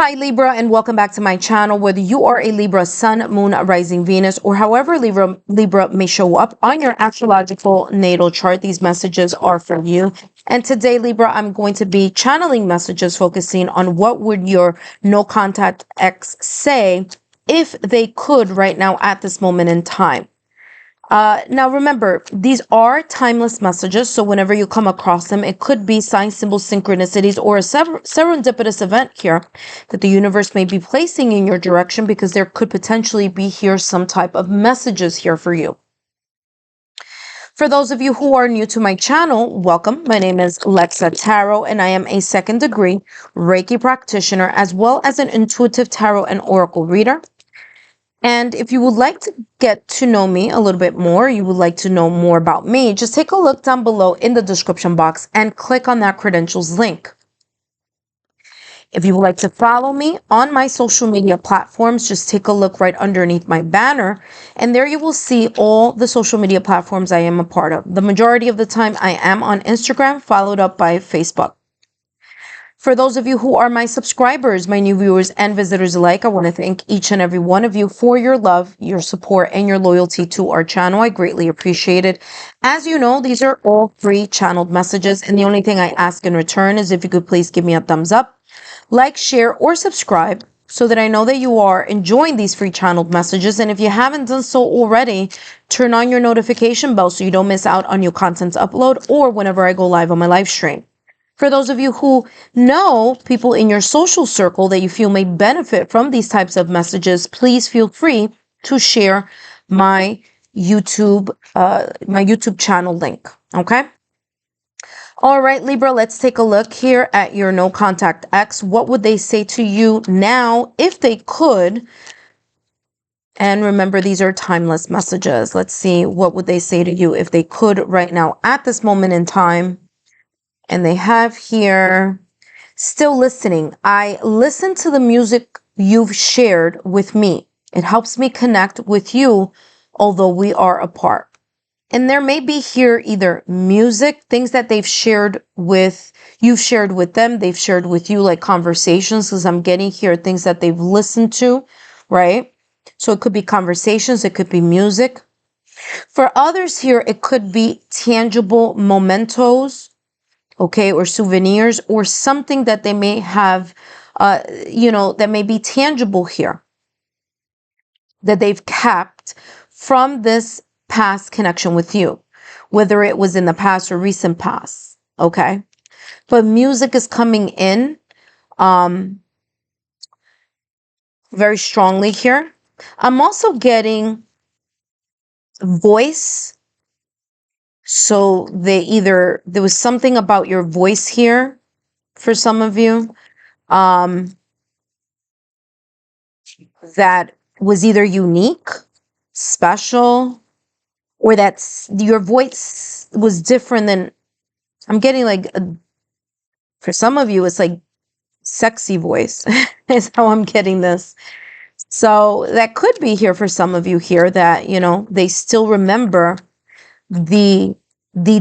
Hi Libra, and welcome back to my channel. Whether you are a Libra Sun, Moon, Rising, Venus, or however Libra may show up on your astrological natal chart, these messages are for you. And today, Libra, I'm going to be channeling messages focusing on what would your no contact ex say if they could right now at this moment in time. Now remember, these are timeless messages, so whenever you come across them, it could be sign, symbol, synchronicities, or a serendipitous event here that the universe may be placing in your direction, because there could potentially be here some type of messages here for you. For those of you who are new to my channel, welcome. My name is Libratarot, and I am a second degree Reiki practitioner, as well as an intuitive tarot and oracle reader. And if you would like to get to know me a little bit more, you would like to know more about me, just take a look down below in the description box and click on that credentials link. If you would like to follow me on my social media platforms, just take a look right underneath my banner, and there you will see all the social media platforms I am a part of. The majority of the time I am on Instagram, followed up by Facebook. For those of you who are my subscribers, my new viewers and visitors alike, I want to thank each and every one of you for your love, your support, and your loyalty to our channel. I greatly appreciate it. As you know, these are all free channeled messages, and the only thing I ask in return is if you could please give me a thumbs up, like, share, or subscribe, so that I know that you are enjoying these free channeled messages. And if you haven't done so already, turn on your notification bell so you don't miss out on new content upload or whenever I go live on my live stream. For those of you who know people in your social circle that you feel may benefit from these types of messages, please feel free to share my YouTube channel link. Okay. All right, Libra, let's take a look here at your no contact ex. What would they say to you now if they could? And remember, these are timeless messages. Let's see, what would they say to you if they could right now at this moment in time? And they have here, still listening. I listen to the music you've shared with me. It helps me connect with you, although we are apart. And there may be here either music, things that they've shared with, you've shared with them, they've shared with you, like conversations, because I'm getting here things that they've listened to, right? So it could be conversations, it could be music. For others here, it could be tangible mementos, okay, or souvenirs, or something that they may have, that may be tangible here, that they've kept from this past connection with you, whether it was in the past or recent past, okay? But music is coming in very strongly here. I'm also getting voice. So there was something about your voice here for some of you that was either unique, special, or that your voice was different than, I'm getting like, for some of you, it's like sexy voice is how I'm getting this. So that could be here for some of you here that, they still remember the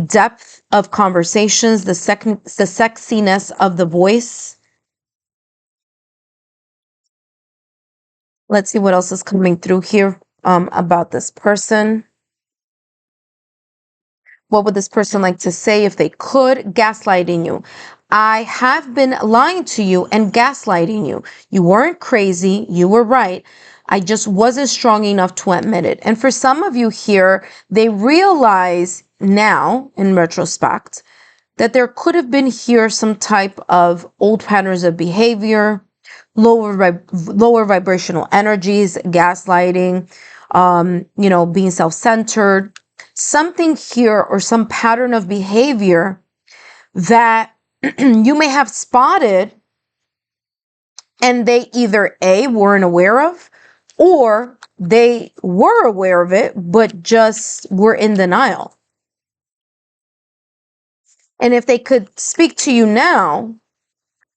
depth of conversations, the sexiness of the voice. Let's see what else is coming through here about this person. What would this person like to say if they could? Gaslighting you. I have been lying to you and gaslighting you. You weren't crazy. You were right. I just wasn't strong enough to admit it. And for some of you here, they realize now, in retrospect, that there could have been here some type of old patterns of behavior, lower vibrational energies, gaslighting, being self-centered, something here or some pattern of behavior that you may have spotted and they either A, weren't aware of, or they were aware of it, but just were in denial. And if they could speak to you now,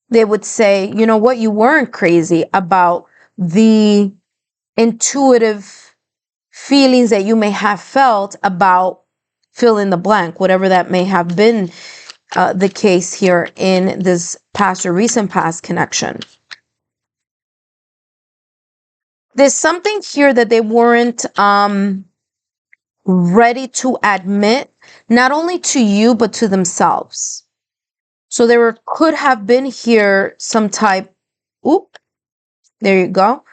they would say, you know what, you weren't crazy about the intuitive feelings that you may have felt about fill in the blank, whatever that may have been the case here in this past or recent past connection. There's something here that they weren't ready to admit, not only to you, but to themselves. So there could have been here some type, oop, there you go.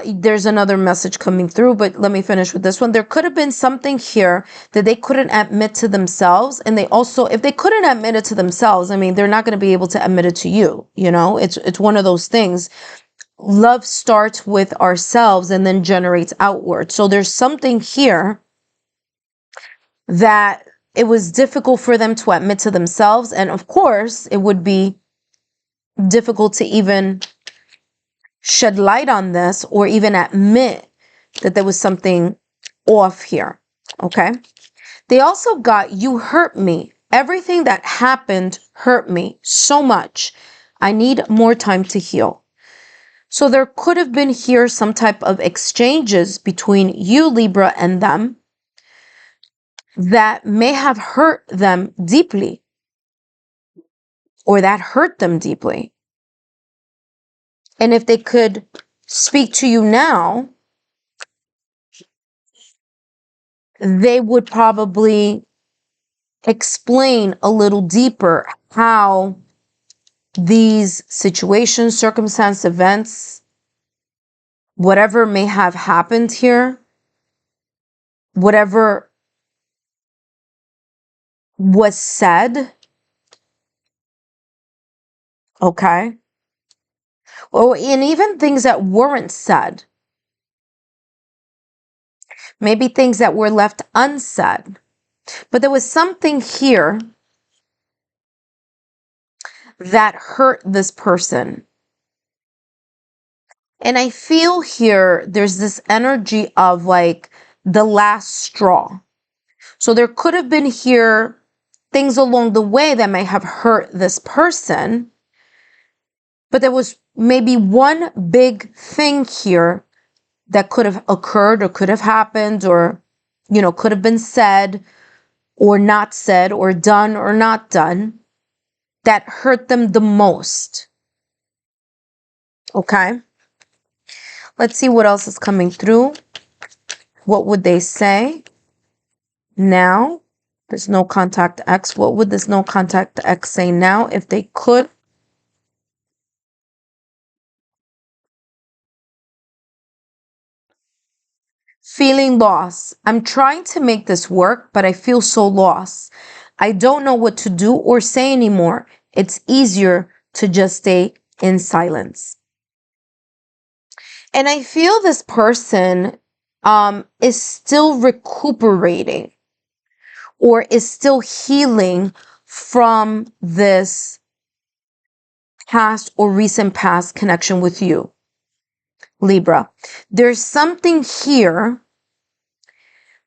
There's another message coming through, but let me finish with this one. There could have been something here that they couldn't admit to themselves. And they also, if they couldn't admit it to themselves, I mean, they're not going to be able to admit it to you. You know, it's one of those things. Love starts with ourselves and then generates outward. So there's something here that it was difficult for them to admit to themselves. And of course, it would be difficult to even shed light on this or even admit that there was something off here. Okay. They also got, you hurt me. Everything that happened hurt me so much. I need more time to heal. So there could have been here some type of exchanges between you, Libra, and them that may have hurt them deeply, or that hurt them deeply. And if they could speak to you now, they would probably explain a little deeper how these situations, circumstance, events, whatever may have happened here, whatever was said, okay? Oh, and even things that weren't said. Maybe things that were left unsaid. But there was something here that hurt this person. And I feel here there's this energy of like the last straw. So there could have been here things along the way that may have hurt this person. But there was maybe one big thing here that could have occurred or could have happened or, you know, could have been said or not said or done or not done that hurt them the most. Okay. Let's see what else is coming through. What would they say? Now, there's no contact X. What would this no contact X say now if they could? Feeling lost. I'm trying to make this work, but I feel so lost. I don't know what to do or say anymore. It's easier to just stay in silence. And I feel this person is still recuperating or is still healing from this past or recent past connection with you, Libra. There's something here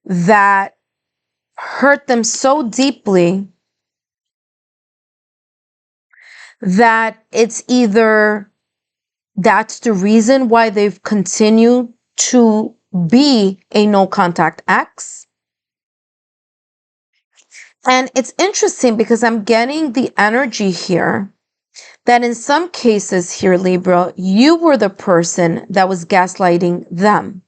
that hurt them so deeply that it's either that's the reason why they've continued to be a no contact X. And it's interesting because I'm getting the energy here that in some cases here, Libra, you were the person that was gaslighting them.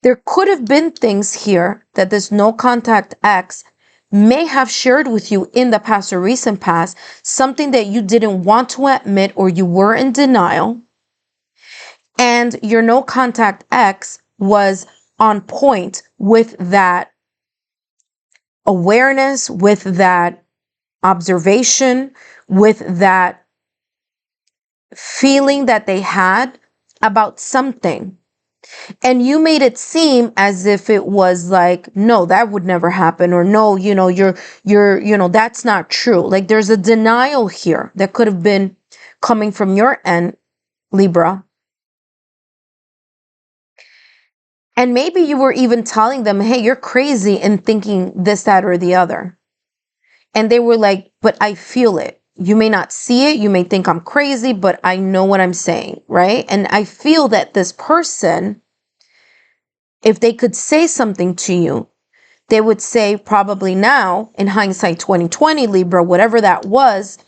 There could have been things here that this no contact X may have shared with you in the past or recent past, something that you didn't want to admit or you were in denial. And your no contact X was on point with that awareness, with that observation, with that feeling that they had about something. And you made it seem as if it was like, no, that would never happen. Or no, you know, that's not true. Like there's a denial here that could have been coming from your end, Libra. And maybe you were even telling them, hey, you're crazy and thinking this, that, or the other. And they were like, but I feel it. You may not see it. You may think I'm crazy, but I know what I'm saying, right? And I feel that this person, if they could say something to you, they would say probably now, in hindsight 2020, Libra, whatever that was,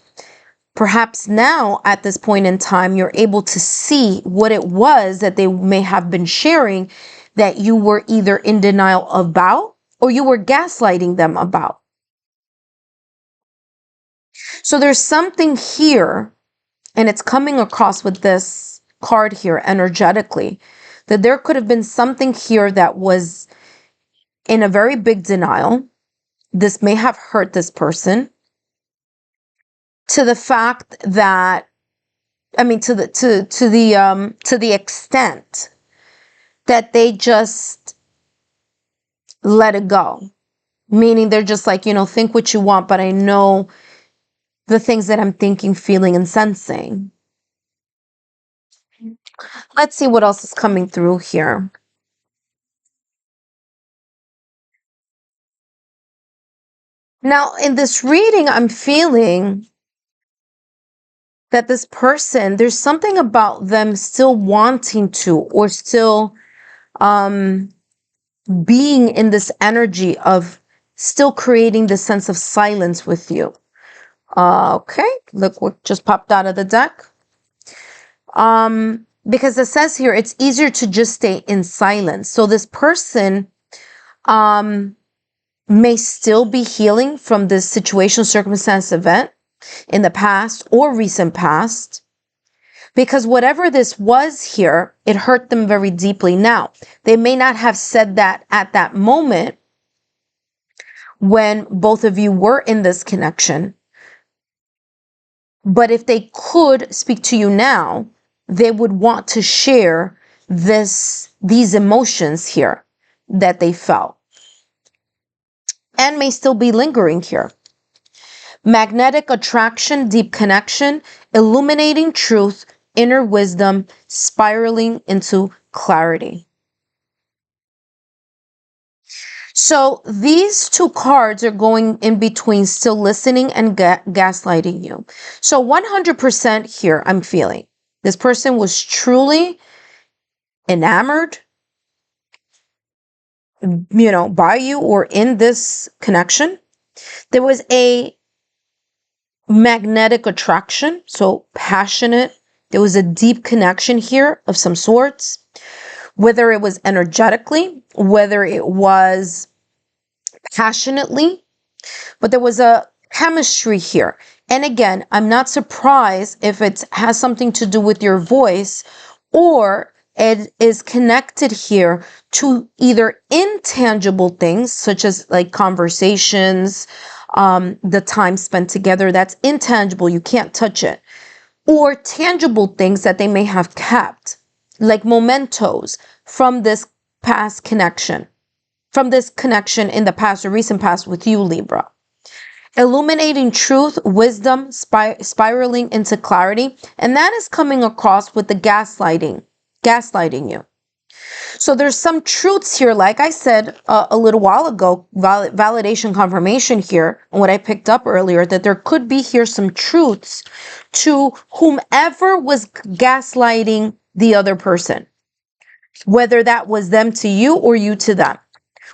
Perhaps now at this point in time, you're able to see what it was that they may have been sharing that you were either in denial about or you were gaslighting them about. So there's something here, and it's coming across with this card here energetically, that there could have been something here that was in a very big denial. This may have hurt this person to the fact that, I mean, to the extent that they just let it go. Meaning they're just like, think what you want, but I know the things that I'm thinking, feeling, and sensing. Let's see what else is coming through here. Now, in this reading, I'm feeling that this person, there's something about them still wanting to, or still being in this energy of still creating this sense of silence with you. Okay, look what just popped out of the deck. Because it says here, it's easier to just stay in silence. So this person may still be healing from this situation, circumstance, event in the past or recent past. Because whatever this was here, it hurt them very deeply. Now, they may not have said that at that moment when both of you were in this connection. But if they could speak to you now, they would want to share these emotions here that they felt and may still be lingering here. Magnetic attraction, deep connection, illuminating truth, inner wisdom, spiraling into clarity. So these two cards are going in between still listening and gaslighting you. So 100% here, I'm feeling this person was truly enamored, by you or in this connection. There was a magnetic attraction, so passionate. There was a deep connection here of some sorts, whether it was energetically, whether it was passionately, but there was a chemistry here. And again, I'm not surprised if it has something to do with your voice, or it is connected here to either intangible things, such as like conversations, the time spent together, that's intangible, you can't touch it, or tangible things that they may have kept, like mementos from this past connection, in the past or recent past with you, Libra. Illuminating truth, wisdom, spiraling into clarity. And that is coming across with the gaslighting you. So there's some truths here, like I said a little while ago, validation, confirmation here, and what I picked up earlier, that there could be here some truths to whomever was gaslighting the other person, whether that was them to you or you to them.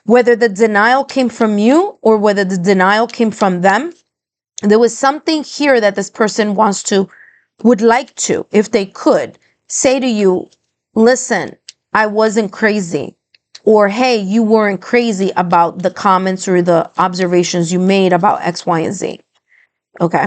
Whether the denial came from you or whether the denial came from them, there was something here that this person would like to, if they could, say to you, listen, I wasn't crazy. Or, hey, you weren't crazy about the comments or the observations you made about X, Y, and Z. Okay.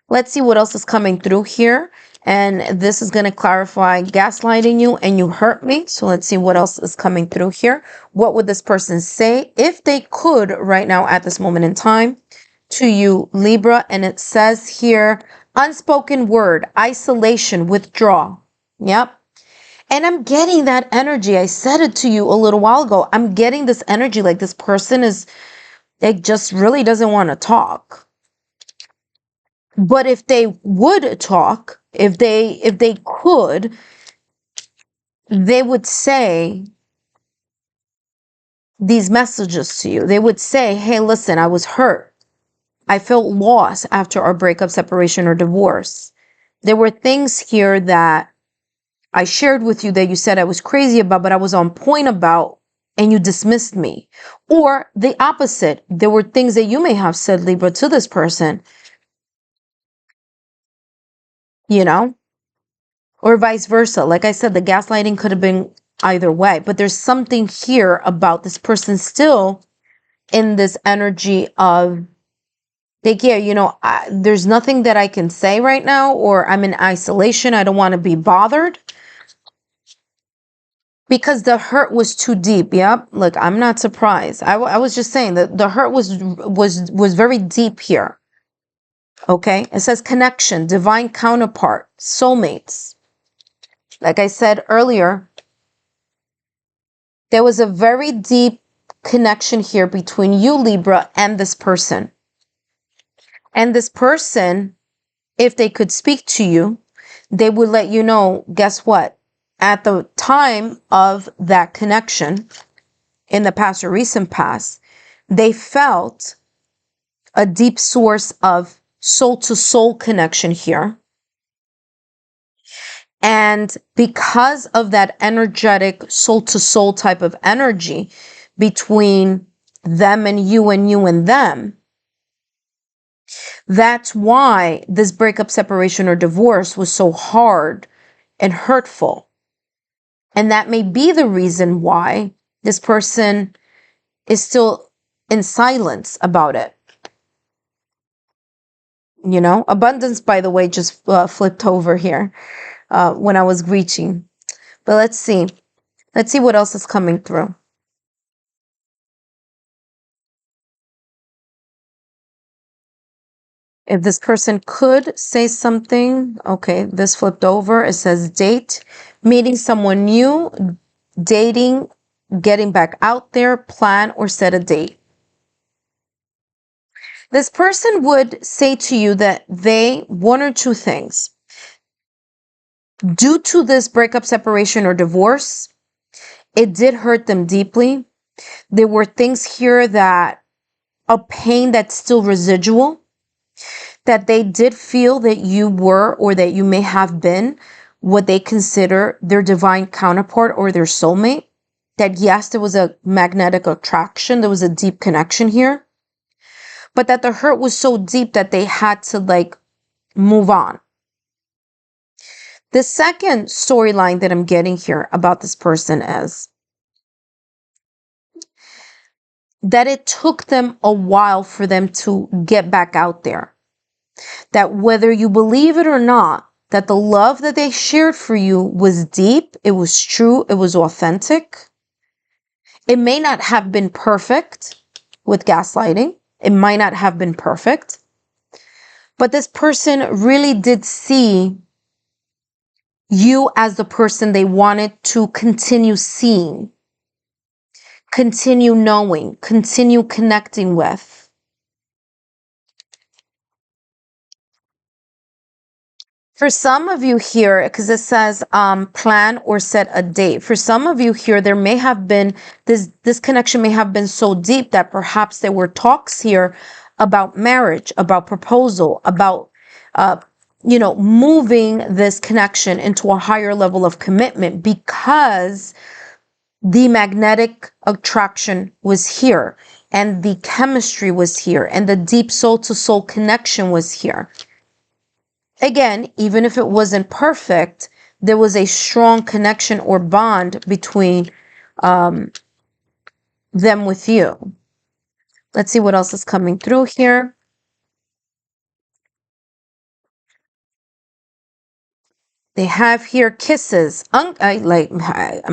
Let's see what else is coming through here. And this is going to clarify gaslighting you and you hurt me. So let's see what else is coming through here. What would this person say if they could right now at this moment in time to you, Libra? And it says here, unspoken word, isolation, withdrawal. Yep. And I'm getting that energy. I said it to you a little while ago. I'm getting this energy like this person just really doesn't want to talk. But if they would talk, if they could, they would say these messages to you. They would say, hey, listen, I was hurt. I felt lost after our breakup, separation, or divorce. There were things here that I shared with you that you said I was crazy about, but I was on point about, and you dismissed me. Or the opposite. There were things that you may have said, Libra, to this person you know, or vice versa. Like I said, the gaslighting could have been either way, but there's something here about this person still in this energy of, like, yeah, there's nothing that I can say right now, or I'm in isolation. I don't want to be bothered because the hurt was too deep. Yep. Look, I'm not surprised. I was just saying that the hurt was very deep here. Okay. It says connection, divine counterpart, soulmates. Like I said earlier, there was a very deep connection here between you, Libra, and this person. And this person, if they could speak to you, they would let you know, guess what? At the time of that connection, in the past or recent past, they felt a deep source of soul-to-soul connection here. And because of that energetic soul-to-soul type of energy between them and you and them, that's why this breakup, separation, or divorce was so hard and hurtful. And that may be the reason why this person is still in silence about it. Abundance, by the way, just flipped over here when I was reaching. But let's see. Let's see what else is coming through. If this person could say something, okay, this flipped over. It says date, meeting someone new, dating, getting back out there, plan, or set a date. This person would say to you that one or two things. Due to this breakup, separation, or divorce, it did hurt them deeply. There were things here a pain that's still residual, that they did feel that you were, or that you may have been, what they consider their divine counterpart or their soulmate. That yes, there was a magnetic attraction, there was a deep connection here, but that the hurt was so deep that they had to move on. The second storyline that I'm getting here about this person is that it took them a while for them to get back out there. That whether you believe it or not, that the love that they shared for you was deep, it was true, it was authentic. It may not have been perfect with gaslighting. It might not have been perfect. But this person really did see you as the person they wanted to continue seeing, continue knowing, continue connecting with. For some of you here, because it says plan or set a date. For some of you here, there may have been, this connection may have been so deep that perhaps there were talks here about marriage, about proposal, about, moving this connection into a higher level of commitment, because the magnetic attraction was here and the chemistry was here and the deep soul-to-soul connection was here. Again, even if it wasn't perfect, there was a strong connection or bond between them with you. Let's see what else is coming through here. They have here kisses. I'm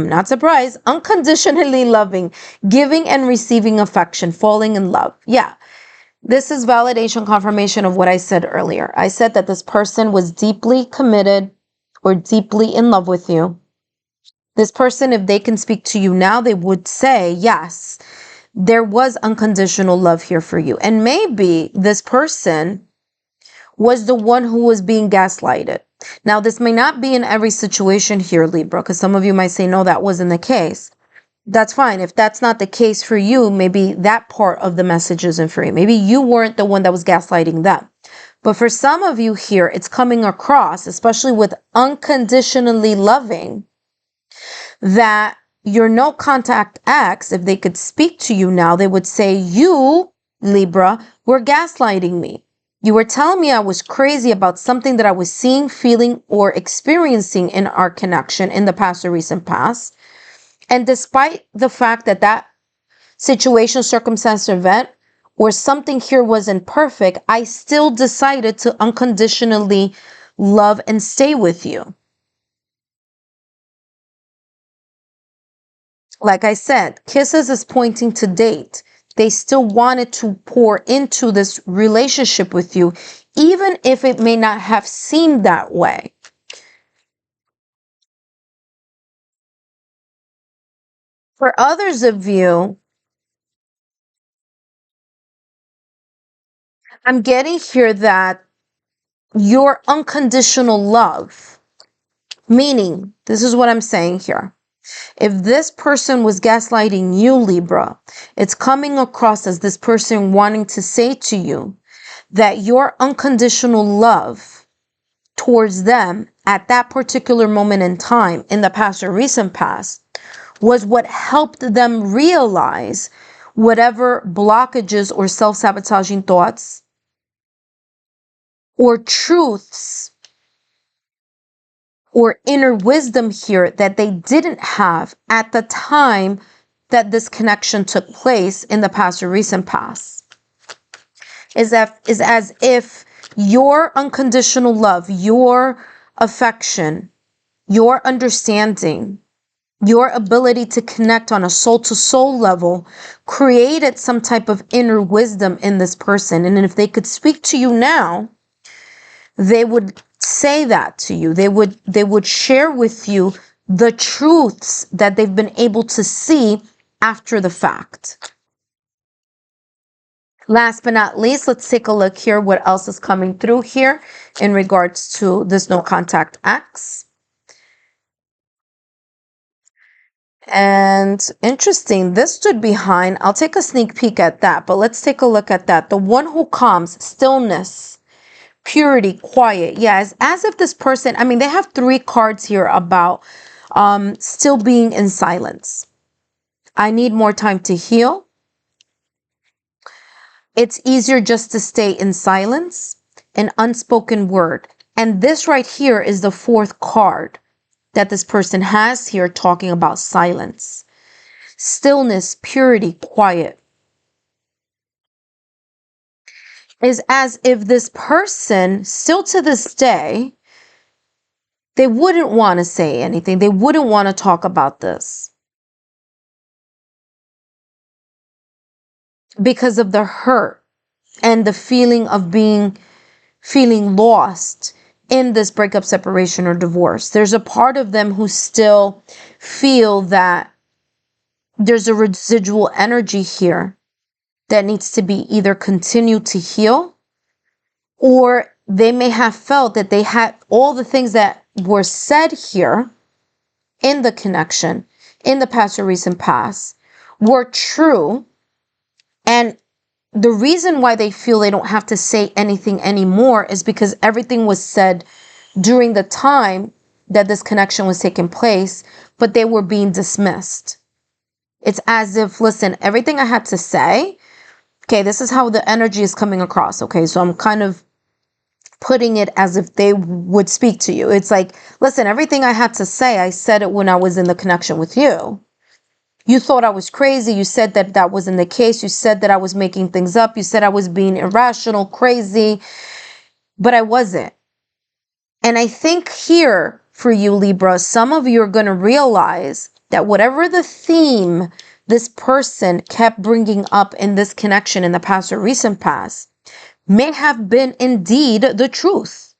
not surprised. Unconditionally loving, giving and receiving affection, falling in love. Yeah. This is validation, confirmation of what I said earlier. I said that this person was deeply committed or deeply in love with you. This person, if they can speak to you now, they would say, yes, there was unconditional love here for you. And maybe this person was the one who was being gaslighted. Now, this may not be in every situation here, Libra, because some of you might say, no, that wasn't the case. That's fine. If that's not the case for you, maybe that part of the message isn't for you. Maybe you weren't the one that was gaslighting them. But for some of you here, it's coming across, especially with unconditionally loving, that your no contact ex, if they could speak to you now, they would say, you, Libra, were gaslighting me. You were telling me I was crazy about something that I was seeing, feeling, or experiencing in our connection in the past or recent past. And despite the fact that that situation, circumstance, event, or something here wasn't perfect, I still decided to unconditionally love and stay with you. Like I said, kisses is pointing to date. They still wanted to pour into this relationship with you, even if it may not have seemed that way. For others of you, I'm getting here that your unconditional love, meaning, this is what I'm saying here. If this person was gaslighting you, Libra, it's coming across as this person wanting to say to you that your unconditional love towards them at that particular moment in time, in the past or recent past, was what helped them realize whatever blockages or self-sabotaging thoughts or truths or inner wisdom here that they didn't have at the time that this connection took place in the past or recent past. Is as if your unconditional love, your affection, your understanding, your ability to connect on a soul-to-soul level created some type of inner wisdom in this person. And if they could speak to you now, they would say that to you. They would share with you the truths that they've been able to see after the fact. Last but not least, let's take a look here what else is coming through here in regards to this no contact X. And interesting, this stood behind. I'll take a sneak peek at that, but let's take a look at that. The one who calms, stillness, purity, quiet. Yes, as if this person, I mean, they have 3 cards here about still being in silence. I need more time to heal. It's easier just to stay in silence, an unspoken word. And this right here is the 4th card that this person has here talking about silence. Stillness, purity, quiet. Is as if this person, still to this day, they wouldn't want to say anything. They wouldn't want to talk about this because of the hurt and the feeling of feeling lost in this breakup, separation, or divorce. There's a part of them who still feel that there's a residual energy here that needs to be either continued to heal, or they may have felt that they had all the things that were said here in the connection, in the past or recent past, were true. And the reason why they feel they don't have to say anything anymore is because everything was said during the time that this connection was taking place, but they were being dismissed. It's as if, listen, everything I had to say, okay, this is how the energy is coming across. Okay, so I'm kind of putting it as if they would speak to you. It's like, listen, everything I had to say, I said it when I was in the connection with you. You thought I was crazy. You said that that wasn't the case. You said that I was making things up. You said I was being irrational, crazy, but I wasn't. And I think here for you, Libra, some of you are going to realize that whatever the theme this person kept bringing up in this connection in the past or recent past may have been indeed the truth,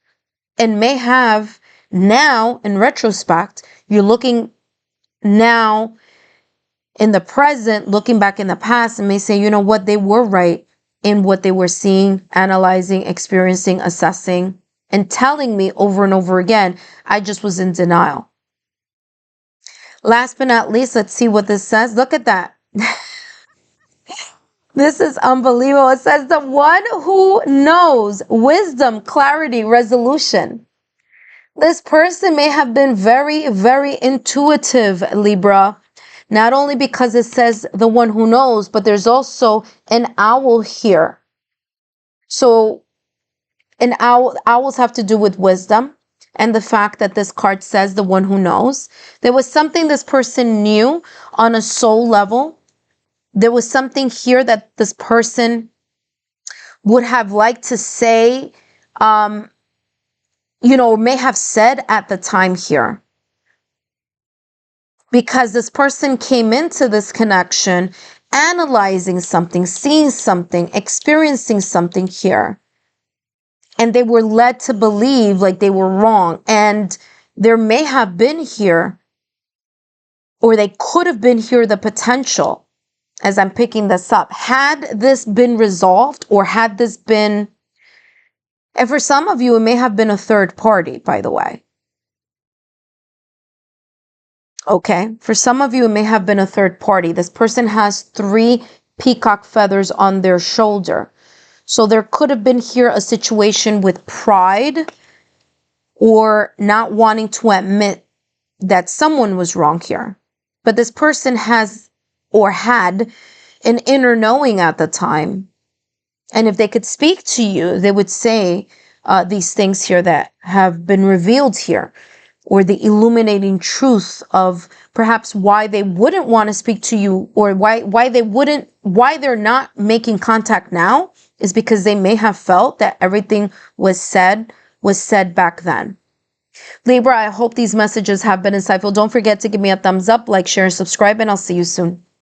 and may have now, in retrospect, you're looking now in the present, looking back in the past, and may say, you know what, they were right in what they were seeing, analyzing, experiencing, assessing, and telling me over and over again. I just was in denial. Last but not least, let's see what this says. Look at that. This is unbelievable. It says the one who knows, wisdom, clarity, resolution. This person may have been very, very intuitive, Libra. Not only because it says the one who knows, but there's also an owl here. So And owls have to do with wisdom, and the fact that this card says the one who knows. There was something this person knew on a soul level. There was something here that this person would have liked to say, may have said at the time here. Because this person came into this connection analyzing something, seeing something, experiencing something here. And they were led to believe like they were wrong. And there may have been here, or they could have been here, the potential, as I'm picking this up, had this been resolved, or had this been, and for some of you, it may have been a third party, by the way. Okay, for some of you, it may have been a third party. This person has 3 peacock feathers on their shoulder. So there could have been here a situation with pride, or not wanting to admit that someone was wrong here. But this person has, or had, an inner knowing at the time. And if they could speak to you, they would say these things here that have been revealed here, or the illuminating truth of perhaps why they wouldn't want to speak to you, or why they're not making contact now, is because they may have felt that everything was said back then. Libra, I hope these messages have been insightful. Don't forget to give me a thumbs up, like, share, and subscribe, and I'll see you soon.